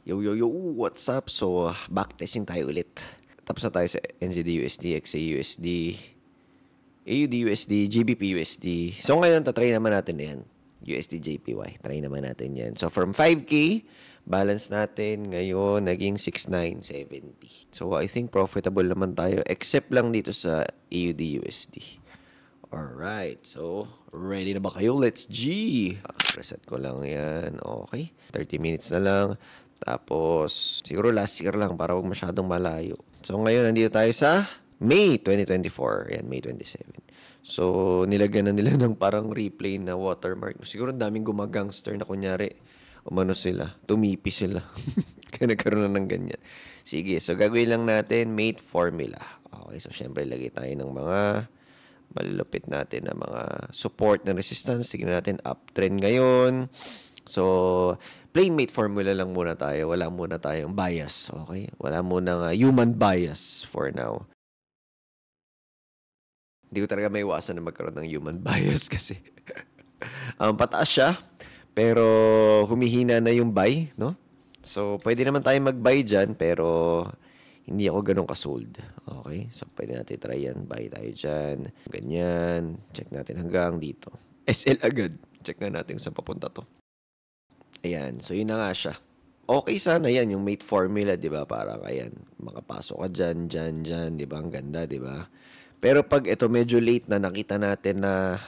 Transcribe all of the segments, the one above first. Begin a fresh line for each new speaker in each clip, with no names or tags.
Yo, yo, yo, what's up? So, backtesting tayo ulit. Tapos na tayo sa NZD-USD, XAUSD, AUD-USD, GBP-USD. So, ngayon, tatry naman natin yan. USD-JPY. Try naman natin yan. So, from 5K, balance natin ngayon, naging 6,970. So, I think profitable naman tayo, except lang dito sa AUD-USD. Alright, so ready na ba kayo? Let's G! Reset ko lang yan. Okay, 30 minutes na lang. Tapos, siguro last year lang para huwag masyadong malayo. So, ngayon, nandito tayo sa May 2024. Yan, May 27. So, nilagyan na nila ng parang replay na watermark. Siguro daming gumagangster na kunyari, umano sila, tumipi sila. Kaya nagkaroon na ng ganyan. Sige, so gagawin lang natin mate formula. Okay, so syempre, lagay tayo ng mga malulupit natin na mga support na resistance. Tignan natin uptrend ngayon. So, plain mate formula lang muna tayo. Wala muna tayong bias. Okay? Wala muna human bias for now. Hindi ko talaga may iwasan na magkaroon ng human bias kasi pataas siya. Pero humihina na yung buy, no? So, pwede naman tayo mag-buy dyan, pero hindi ako ganun ka-sold. Okay? So, pwede natin try yan. Buy tayo dyan. Ganyan. Check natin hanggang dito. SL agad. Check na natin saan papunta to. Ayan. So, yun na nga siya. Okay sana yan, yung mate formula, di ba? Parang, ayan, makapasok ka dyan, dyan, di ba? Ang ganda, di ba? Pero pag ito medyo late na, nakita natin na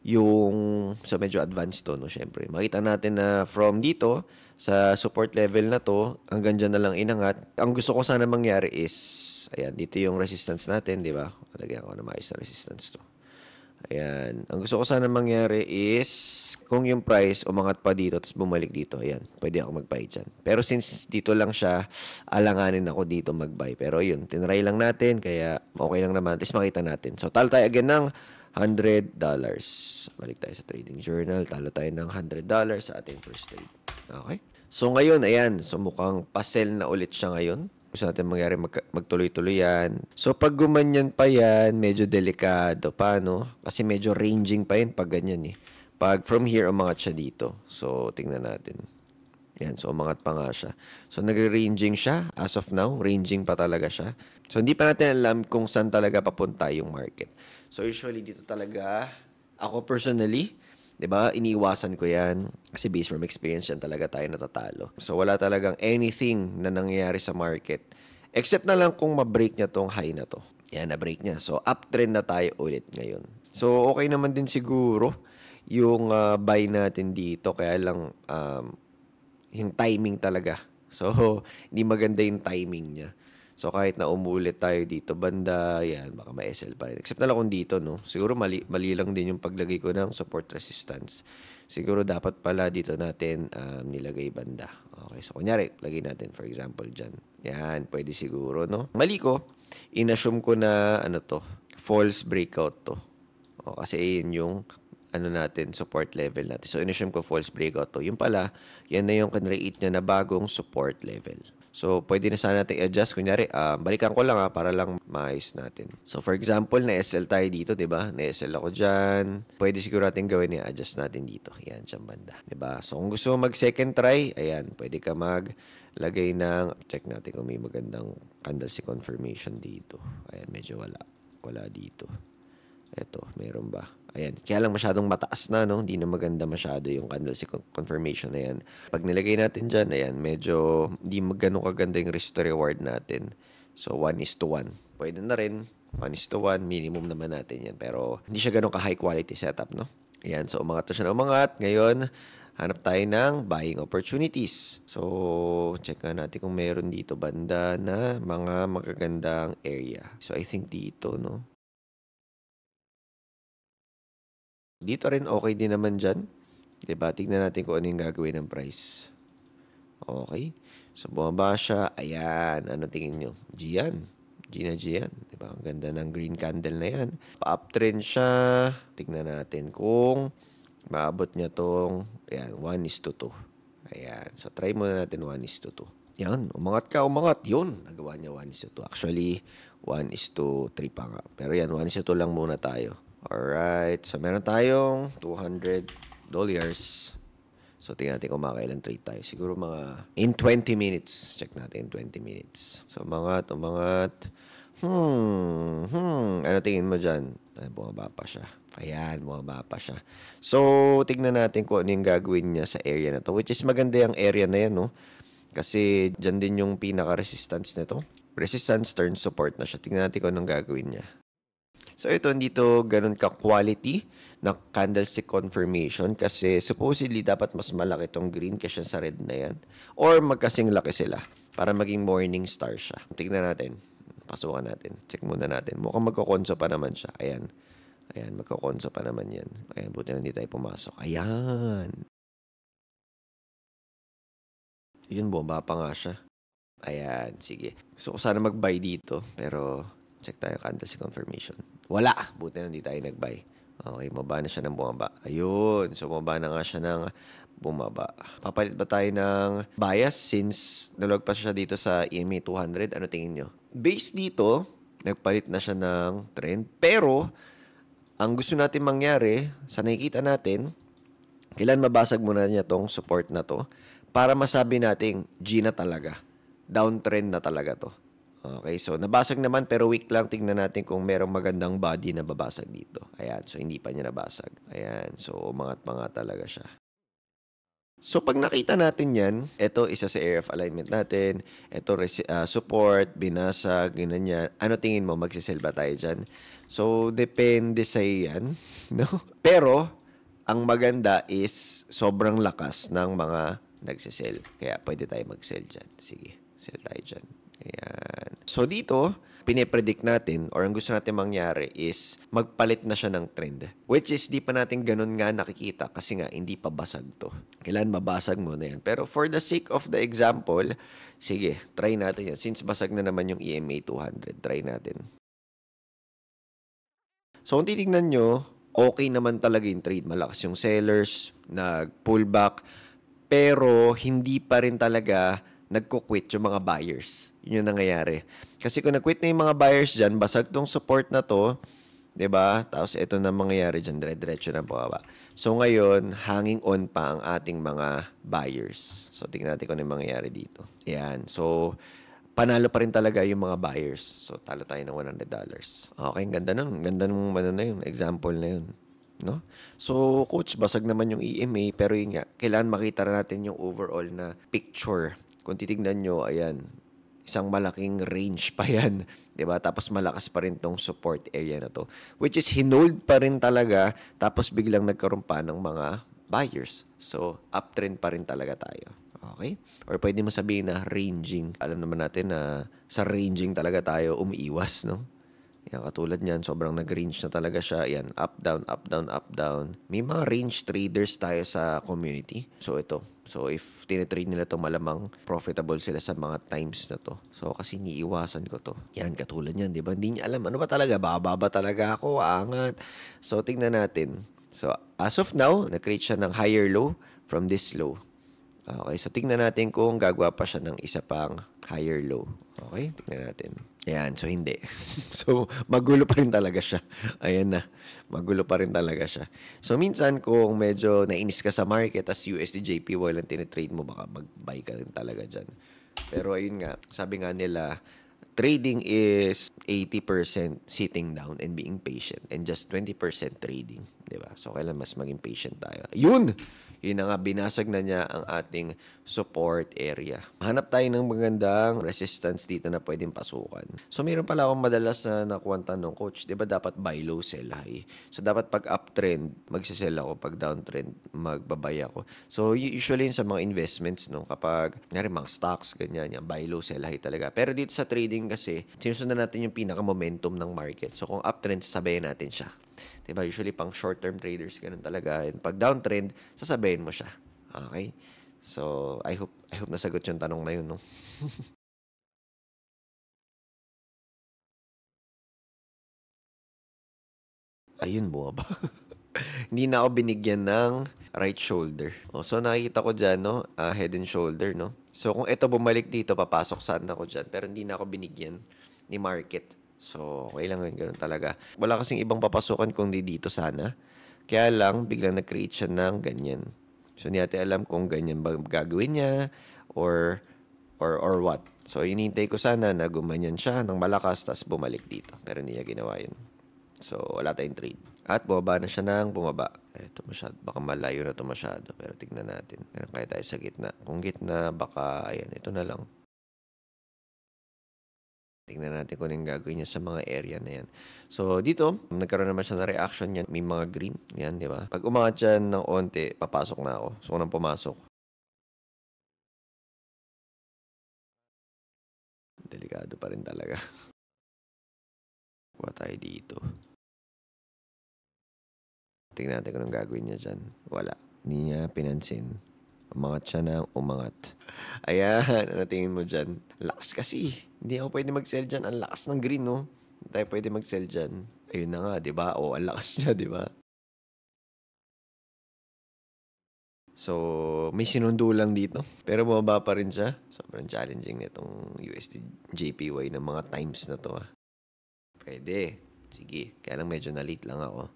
yung, so medyo advanced to, no? Syempre, makita natin na from dito, sa support level na to, hanggang dyan na lang inangat. Ang gusto ko sana mangyari is, ayan, dito yung resistance natin, di ba? Lagyan ko na maayos na resistance to. Ayan. Ang gusto ko sana mangyari is, kung yung price umangat pa dito, tapos bumalik dito, ayan, pwede ako mag-buy dyan. Pero since dito lang siya, alanganin ako dito mag-buy. Pero yun, tinry lang natin, kaya okay lang naman. Tapos makita natin. So, talo tayo again ng $100. Balik tayo sa trading journal. Talo tayo ng $100 sa ating first trade. Okay? So, ngayon, ayan. So, mukhang pasel na ulit siya ngayon. Gusto natin mangyari magtuloy-tuloy yan. So, pag gumanyan pa yan, medyo delikado pa, no? Kasi medyo ranging pa yan pag ganyan, eh. Pag from here, umangat siya dito. So, tingnan natin. Yan, so umangat pa nga siya. So, nagre-ranging siya. As of now, ranging pa talaga siya. So, hindi pa natin alam kung saan talaga papunta yung market. So, usually, dito talaga, ako personally, 'di ba? Iniiwasan ko 'yan kasi based from experience yan talaga tayo natatalo. So wala talagang anything na nangyayari sa market except na lang kung ma-break niya tong high na to. Yan, na-break niya. So uptrend na tayo ulit ngayon. So okay naman din siguro yung buy natin dito kaya lang yung timing talaga. So hindi maganda yung timing niya. So, kahit na umulit tayo dito, banda, yan, baka ma-SL pa rin. Except na lang kung dito, no? Siguro mali lang din yung paglagay ko ng support resistance. Siguro dapat pala dito natin nilagay banda. Okay, so kunyari, lagay natin, for example, dyan. Yan, pwede siguro, no? Mali ko, inassume ko na, ano to, false breakout to. O, kasi yun yung, ano natin, support level natin. So, inassume ko false breakout to. Yung pala, yan na yung kinreate niya na bagong support level. So, pwede na sana natin i-adjust. Kunyari, balikan ko lang para lang maayos natin. So, for example, na-SL tayo dito, diba? Na-SL ako dyan. Pwede siguro natin gawin i-adjust natin dito. Yan, dyan banda. Diba? So, kung gusto mo mag-second try, ayan, pwede ka maglagay ng, check natin kung may magandang candlestick confirmation dito. Ayan, medyo wala. Wala dito. Eto, meron ba? Ayan. Kaya lang masyadong mataas na, no? Hindi na maganda masyado yung candlestick confirmation na yan. Pag nilagay natin dyan, ayan, medyo hindi magano kaganda yung risk to reward natin. So, 1:1. Pwede na rin. 1:1. Minimum naman natin yan. Pero, hindi siya ganun ka-high quality setup, no? Ayan. So, umangat to siya na umangat. Ngayon, hanap tayo ng buying opportunities. So, check nga natin kung meron dito banda na mga magagandang area. So, I think dito, no? Dito rin okay din naman dyan. Diba? Tignan natin kung ano yung gagawin ng price. Okay. So, bumaba siya. Ayan. Ano tingin nyo? G yan. G na G yan. Diba? Ang ganda ng green candle na yan. Pa-uptrend siya. Tignan natin kung maabot niya tong, ayan, 1:2. Ayan. So, try muna natin 1:2. Yan. Umangat ka, umangat. Yun. Nagawa niya 1:2. Actually, 1:3 pa nga. Pero yan, 1:2 lang muna tayo. Alright. So, meron tayong $200. So, tingnan natin kung makakailan trade tayo. Siguro mga in 20 minutes. Check natin, 20 minutes. So, umangat. Ano tingin mo dyan? Ay, bumaba pa siya. Ayan, bumaba pa siya. So, tignan natin kung ano yung gagawin niya sa area na to. Which is maganda yung area na yan, no? Kasi dyan din yung pinaka-resistance nito. Resistance turn support na siya. Tingnan natin kung anong gagawin niya. So, ito, hindi to ganun ka-quality na candlestick confirmation kasi supposedly dapat mas malaki tong green kaysa sa red na yan. Or magkasing laki sila para maging morning star siya. Tignan natin. Pasukan natin. Check muna natin. Mukhang magkakonso pa naman siya. Ayan. Ayan, magkakonso pa naman yan. Ayan, buti na hindi tayo pumasok. Ayan. Yun, bumaba pa nga siya. Ayan, sige. Gusto ko sana mag-buy dito, pero check tayo candlestick confirmation. Wala! Buti na hindi tayo nag-buy. Okay, bumaba na siya ng bumaba. Ayun, so bumaba na nga siya ng bumaba. Papalit ba tayo ng bias since nalagpas siya dito sa EMA 200? Ano tingin nyo? Base dito, nagpalit na siya ng trend. Pero, ang gusto natin mangyari, sa nakikita natin, kailan mabasag muna niya tong support na to para masabi nating G na talaga. Downtrend na talaga to. Okay, so nabasag naman pero weak lang. Tingnan natin kung merong magandang body na babasag dito. Ayan, so hindi pa niya nabasag. Ayan, so umangat pa nga talaga siya. So pag nakita natin yan, ito isa sa area of alignment natin, ito support, binasag, ganyan. Ano tingin mo, magsisell ba tayo dyan? So depende sa yan, no? Pero ang maganda is sobrang lakas ng mga nagsisell. Kaya pwede tayo mag-sell dyan. Sige, sell tayo dyan. Ayan. So dito, pinipredict natin or ang gusto natin mangyari is magpalit na siya ng trend. Which is di pa natin ganun nga nakikita kasi nga hindi pa basag to. Kailan mabasag mo na yan. Pero for the sake of the example, sige, try natin yan. Since basag na naman yung EMA 200, try natin. So kung titignan nyo, okay naman talaga yung trade. Malakas yung sellers, nag-pullback, pero hindi pa rin talaga nagko-quit yung mga buyers. Yun yung nangyayari. Kasi kung nag-quit na yung mga buyers dyan, basag tong support na to, 'di ba? Tapos ito na mangyayari dyan, dire-diretso na baba. So ngayon, hanging on pa ang ating mga buyers. So tingnan natin kung ano yung mangyayari dito. Ayan. So panalo pa rin talaga yung mga buyers. So talo tayo ng $100. Okay, ganda nun. Ganda nung ano na yun, example na yun. No? So, coach, basag naman yung EMA, pero yun nga, kailangan makita natin yung overall na picture. Kung titignan nyo, ayan, isang malaking range pa yan. 'Di ba? Tapos malakas pa rin tong support area na to. Which is hinold pa rin talaga, tapos biglang nagkaroon pa ng mga buyers. So, uptrend pa rin talaga tayo. Okay? Or pwede mo sabihin na ranging. Alam naman natin na sa ranging talaga tayo umiiwas, no? Yan, katulad niyan, sobrang nag-range na talaga siya. Yan, up, down, up, down, up, down. May mga range traders tayo sa community. So, ito. So, if tinitrade nila to malamang profitable sila sa mga times na to. So, kasi niiwasan ko to. Yan, katulad niyan, di ba? Hindi niya alam. Ano ba talaga? Bababa talaga ako, angat. So, tingnan natin. So, as of now, nag-create siya ng higher low from this low. Okay, so tingnan natin kung gagawa pa siya ng isa pang higher low. Okay, tingnan natin. Ayan, so hindi. So, magulo pa rin talaga siya. Ayan na, magulo pa rin talaga siya. So, minsan kung medyo nainis ka sa market as USD JPY lang tinitrade mo, baka mag-buy ka rin talaga dyan. Pero ayun nga, sabi nga nila, trading is 80% sitting down and being patient and just 20% trading. Diba? So, kailan mas maging patient tayo. Yun! Yun na nga, binasag na niya ang ating support area. Hanap tayo ng magandang resistance dito na pwedeng pasukan. So, mayroon pala akong madalas na nakuha tanong, Coach, di ba dapat buy low, sell high? So, dapat pag uptrend, magsisell ako. Pag downtrend, magbabay ako. So, usually sa mga investments, no, kapag, mga stocks, ganyan, yan, buy low, sell high talaga. Pero dito sa trading kasi, sinusundan natin yung pinaka-momentum ng market. So, kung uptrend, sasabayin natin siya. Diba? Usually, pang short-term traders, ganun talaga. And pag downtrend, sasabayin mo siya. Okay? So, I hope nasagot yung tanong na yun, no? Ayun, bumaba. Hindi na ako binigyan ng right shoulder. So, nakikita ko dyan, no? Head and shoulder, no? So, kung ito bumalik dito, papasok sana ako dyan. Pero hindi na ako binigyan ni market. So, okay lang yun. Ganun talaga. Wala kasing ibang papasukan kung di dito sana. Kaya lang, biglang nag-create siya ng ganyan. So, hindi natin alam kung ganyan ba gagawin niya or what. So, hinihintay ko sana na gumanyan siya ng malakas tapos bumalik dito. Pero hindi niya ginawa yun. So, wala tayong trade. At bumaba na siya ng bumaba. Ito masyado. Baka malayo na ito masyado. Pero tignan natin. Meron kaya tayo sa gitna. Kung gitna, baka, ayan, ito na lang. Tignan natin kung anong gagawin niya sa mga area na yan. So, dito, nagkaroon naman siya na reaction yan. May mga green. Yan, di ba? Pag umangat yan ng onti, papasok na ako. So, unang pumasok. Delikado pa rin talaga. Kuha tayo dito. Tingnan natin kung anong gagawin niya dyan. Wala. Hindi niya pinansin. Umangat siya na umangat. Ayan. Ano tingin mo dyan? Lakas kasi. Hindi ako pwede mag-sell dyan. Ang lakas ng green, no? Hindi tayo pwede mag-sell dyan. Ayun na nga, di ba? O, ang lakas niya, di ba? So, may sinundo lang dito. Pero bumaba pa rin siya. Sobrang challenging nitong USD JPY ng mga times na to. Pwede. Sige. Kaya lang medyo na-late lang ako.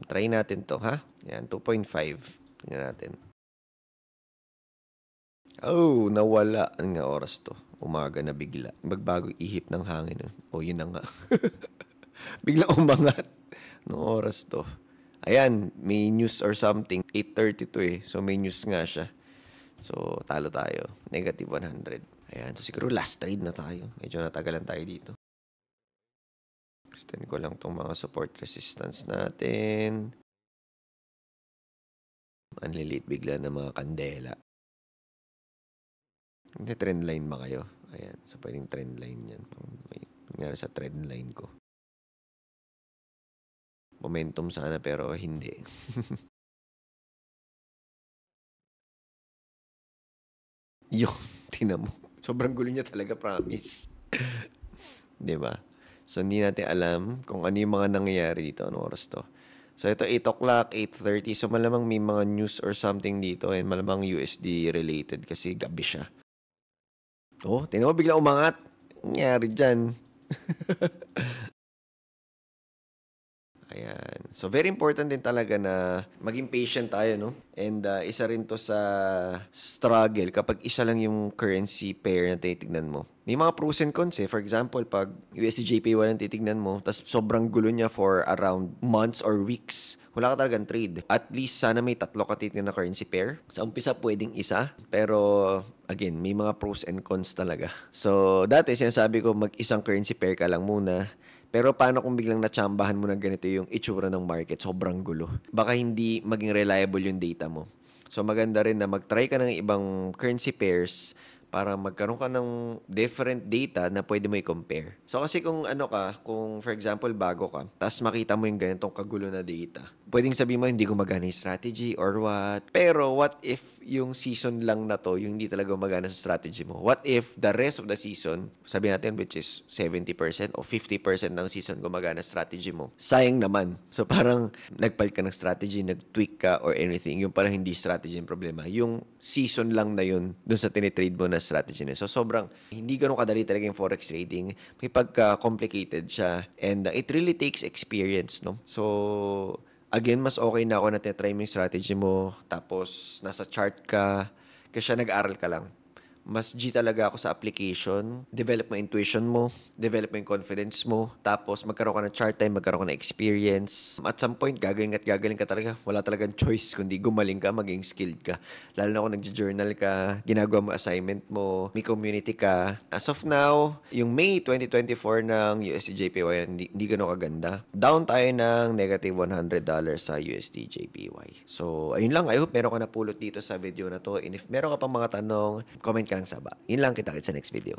Try natin to, ha? Yan, 2.5. Tingnan natin. Oh, nawala. Ano nga oras to? Umaga na bigla. Magbago ihip ng hangin. Oh, yun na nga. Bigla umangat. Anong oras to? Ayan, may news or something. 8:32 eh. So, may news nga siya. So, talo tayo. Negative 100. Ayan. So, siguro last trade na tayo. Medyo natagalan tayo dito. Extend ko lang tong mga support resistance natin. Unliliit bigla ng mga kandela. Hindi trend line ba kayo? Ayan. So, pwedeng trend line yan. May nangyari sa trend line ko. Momentum sana pero hindi. Yung, tinan mo. Sobrang gulo niya talaga, promise. Diba? So, hindi natin alam kung ano yung mga nangyayari dito. Anong oras to? So, ito 8 o'clock, 8:30. So, malamang may mga news or something dito and malamang USD related kasi gabi siya. Oh, tingnan mo bigla umangat. Nangyari dyan. Ayan. So, very important din talaga na maging patient tayo, no? And isa rin to sa struggle kapag isa lang yung currency pair na titignan mo. May mga pros and cons eh. For example, pag USD-JPY ang titignan mo, tas sobrang gulo niya for around months or weeks, wala ka talagang trade. At least sana may tatlo ka titignan na currency pair. Sa umpisa pwedeng isa, pero again, may mga pros and cons talaga. So, dati sinasabi ko mag-isang currency pair ka lang muna. Pero paano kung biglang natsambahan mo na ganito yung itsura ng market? Sobrang gulo. Baka hindi maging reliable yung data mo. So maganda rin na mag-try ka ng ibang currency pairs para magkaroon ka ng different data na pwede mo i-compare. So kasi kung ano ka, kung for example bago ka, tapos makita mo yung ganitong kagulo na data, pwedeng sabihin mo hindi gumagana yung strategy or what. Pero what if yung season lang na to, yung hindi talaga gumagana sa strategy mo? What if the rest of the season, sabihin natin which is 70% o 50% ng season gumagana strategy mo? Sayang naman. So parang nagpalit ka ng strategy, nag-tweak ka or anything. Yung parang hindi strategy yung problema. Yung season lang na yun dun sa tinitrade mo na strategy na. So sobrang hindi ganun kadali talaga yung forex trading. May pagka-complicated siya and it really takes experience, no? So again, mas okay na ako na try mo yung strategy mo, tapos nasa chart ka, kasi nag-aral ka lang. Mas G talaga ako sa application, develop mo intuition mo, develop mo yung confidence mo, tapos magkaroon ka ng chart time, magkaroon ka ng experience. At some point, gagaling ka talaga. Wala talagang choice, kundi gumaling ka, maging skilled ka. Lalo na kung nag-journal ka, ginagawa mo assignment mo, may community ka. As of now, yung May 2024 ng USD-JPY, hindi ganun kaganda. Down tayo ng negative $100 sa USD-JPY. So, ayun lang. I hope meron ka napulot dito sa video na to. And if meron ka pang mga tanong, comment ka lang sa baba. Yun lang, kita sa next video.